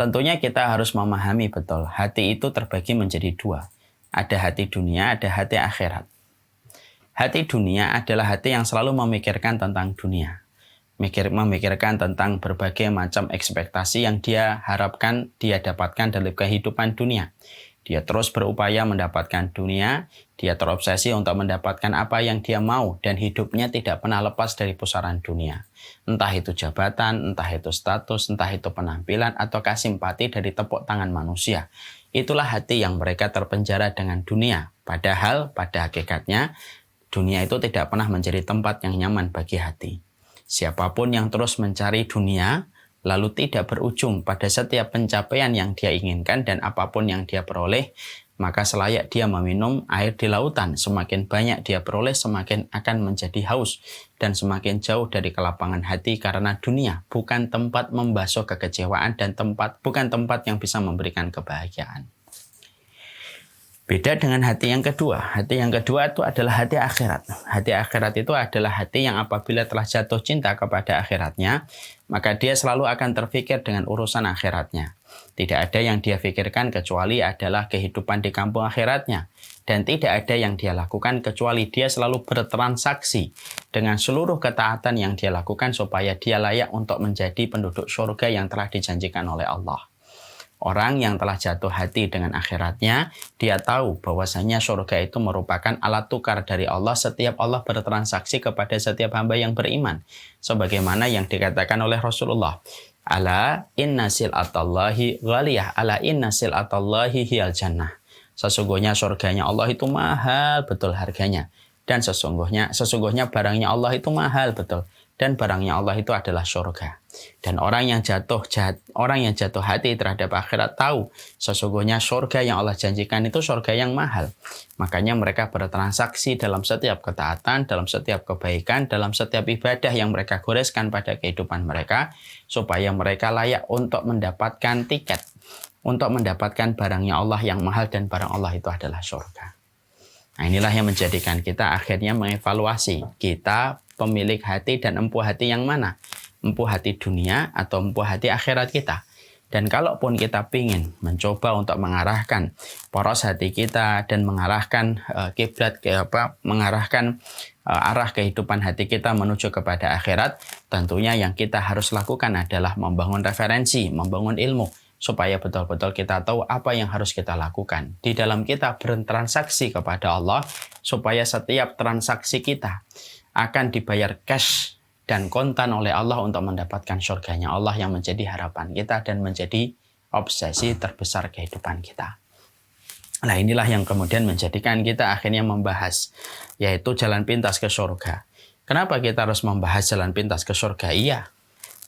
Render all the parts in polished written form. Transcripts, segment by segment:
Tentunya kita harus memahami betul, hati itu terbagi menjadi dua. Ada hati dunia, ada hati akhirat. Hati dunia adalah hati yang selalu memikirkan tentang dunia. Memikirkan tentang berbagai macam ekspektasi yang dia harapkan dia dapatkan dalam kehidupan dunia. Dia terus berupaya mendapatkan dunia, dia terobsesi untuk mendapatkan apa yang dia mau, dan hidupnya tidak pernah lepas dari pusaran dunia. Entah itu jabatan, entah itu status, entah itu penampilan, ataukah simpati dari tepuk tangan manusia. Itulah hati yang mereka terpenjara dengan dunia. Padahal pada hakikatnya, dunia itu tidak pernah menjadi tempat yang nyaman bagi hati. Siapapun yang terus mencari dunia, lalu tidak berujung pada setiap pencapaian yang dia inginkan dan apapun yang dia peroleh, maka selayak dia meminum air di lautan. Semakin banyak dia peroleh, semakin akan menjadi haus dan semakin jauh dari kelapangan hati, karena dunia bukan tempat membasuh kekecewaan dan bukan tempat yang bisa memberikan kebahagiaan. Beda dengan hati yang kedua. Hati yang kedua itu adalah hati akhirat. Hati akhirat itu adalah hati yang apabila telah jatuh cinta kepada akhiratnya, maka dia selalu akan terfikir dengan urusan akhiratnya. Tidak ada yang dia fikirkan kecuali adalah kehidupan di kampung akhiratnya. Dan tidak ada yang dia lakukan kecuali dia selalu bertransaksi dengan seluruh ketaatan yang dia lakukan supaya dia layak untuk menjadi penduduk surga yang telah dijanjikan oleh Allah. Orang yang telah jatuh hati dengan akhiratnya, dia tahu bahwasanya surga itu merupakan alat tukar dari Allah setiap Allah bertransaksi kepada setiap hamba yang beriman. Sebagaimana yang dikatakan oleh Rasulullah. Ala inna sil'atallahi ghaliyah, ala inna sil'atallahi hiyal jannah. Sesungguhnya surganya Allah itu mahal betul harganya. Dan sesungguhnya barangnya Allah itu mahal betul. Dan barangnya Allah itu adalah surga. Dan orang yang jatuh hati terhadap akhirat tahu sesungguhnya surga yang Allah janjikan itu surga yang mahal. Makanya mereka bertransaksi dalam setiap ketaatan, dalam setiap kebaikan, dalam setiap ibadah yang mereka goreskan pada kehidupan mereka, supaya mereka layak untuk mendapatkan tiket, untuk mendapatkan barangnya Allah yang mahal, dan barang Allah itu adalah surga. Nah, inilah yang menjadikan kita akhirnya mengevaluasi kita pemilik hati dan empu hati yang mana? Empu hati dunia atau empu hati akhirat kita. Dan kalaupun kita ingin mencoba untuk mengarahkan poros hati kita dan mengarahkan arah kehidupan hati kita menuju kepada akhirat, tentunya yang kita harus lakukan adalah membangun referensi, membangun ilmu, supaya betul-betul kita tahu apa yang harus kita lakukan. Di dalam kita bertransaksi kepada Allah, supaya setiap transaksi kita akan dibayar cash dan kontan oleh Allah untuk mendapatkan surganya Allah yang menjadi harapan kita dan menjadi obsesi terbesar kehidupan kita. Nah, inilah yang kemudian menjadikan kita akhirnya membahas, yaitu jalan pintas ke surga. Kenapa kita harus membahas jalan pintas ke surga? Iya,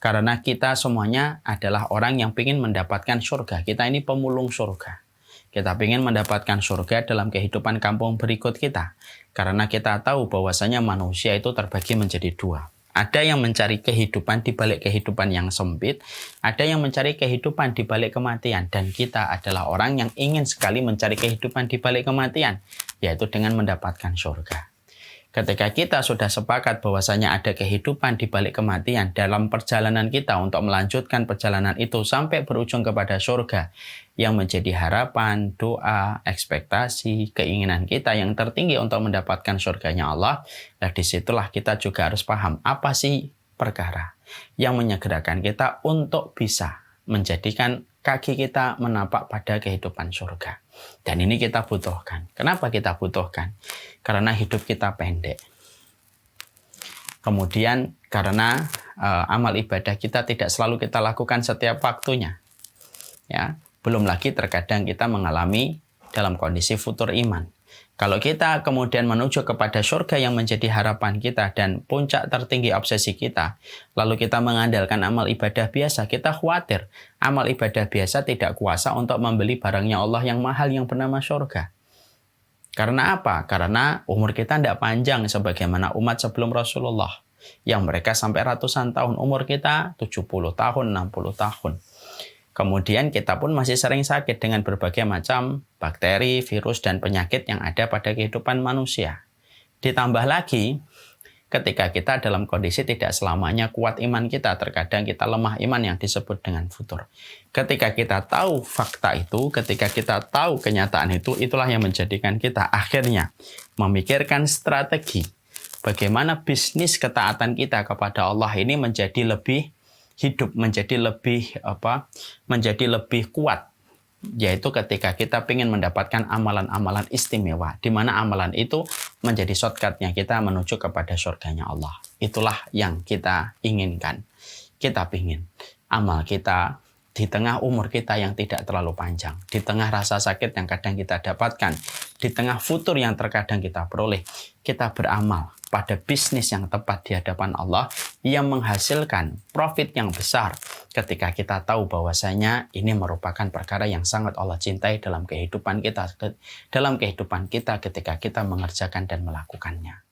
karena kita semuanya adalah orang yang ingin mendapatkan surga. Kita ini pemulung surga. Kita ingin mendapatkan surga dalam kehidupan kampung berikut kita. Karena kita tahu bahwasanya manusia itu terbagi menjadi dua. Ada yang mencari kehidupan di balik kehidupan yang sempit. Ada yang mencari kehidupan di balik kematian. Dan kita adalah orang yang ingin sekali mencari kehidupan di balik kematian, yaitu dengan mendapatkan surga. Ketika kita sudah sepakat bahwasanya ada kehidupan di balik kematian, dalam perjalanan kita untuk melanjutkan perjalanan itu sampai berujung kepada surga yang menjadi harapan, doa, ekspektasi, keinginan kita yang tertinggi untuk mendapatkan surganya Allah, nah disitulah kita juga harus paham apa sih perkara yang menyegerakan kita untuk bisa menjadikan kaki kita menapak pada kehidupan surga. Dan ini kita butuhkan. Kenapa kita butuhkan? Karena hidup kita pendek. Kemudian karena amal ibadah kita tidak selalu kita lakukan setiap waktunya. Ya, belum lagi terkadang kita mengalami dalam kondisi futur iman. Kalau kita kemudian menuju kepada surga yang menjadi harapan kita dan puncak tertinggi obsesi kita, lalu kita mengandalkan amal ibadah biasa, kita khawatir amal ibadah biasa tidak kuasa untuk membeli barangnya Allah yang mahal yang bernama surga. Karena apa? Karena umur kita tidak panjang sebagaimana umat sebelum Rasulullah, yang mereka sampai ratusan tahun. Umur kita 70 tahun, 60 tahun. Kemudian kita pun masih sering sakit dengan berbagai macam bakteri, virus, dan penyakit yang ada pada kehidupan manusia. Ditambah lagi, ketika kita dalam kondisi tidak selamanya kuat iman kita, terkadang kita lemah iman yang disebut dengan futur. Ketika kita tahu fakta itu, ketika kita tahu kenyataan itu, itulah yang menjadikan kita akhirnya memikirkan strategi bagaimana bisnis ketaatan kita kepada Allah ini menjadi lebih hidup, menjadi lebih kuat. Yaitu ketika kita ingin mendapatkan amalan-amalan istimewa, di mana amalan itu menjadi shortcut-nya kita menuju kepada surganya Allah. Itulah yang kita inginkan. Kita ingin amal kita di tengah umur kita yang tidak terlalu panjang, di tengah rasa sakit yang kadang kita dapatkan, di tengah futur yang terkadang kita peroleh, kita beramal pada bisnis yang tepat di hadapan Allah yang menghasilkan profit yang besar ketika kita tahu bahwasanya ini merupakan perkara yang sangat Allah cintai dalam kehidupan kita ketika kita mengerjakan dan melakukannya.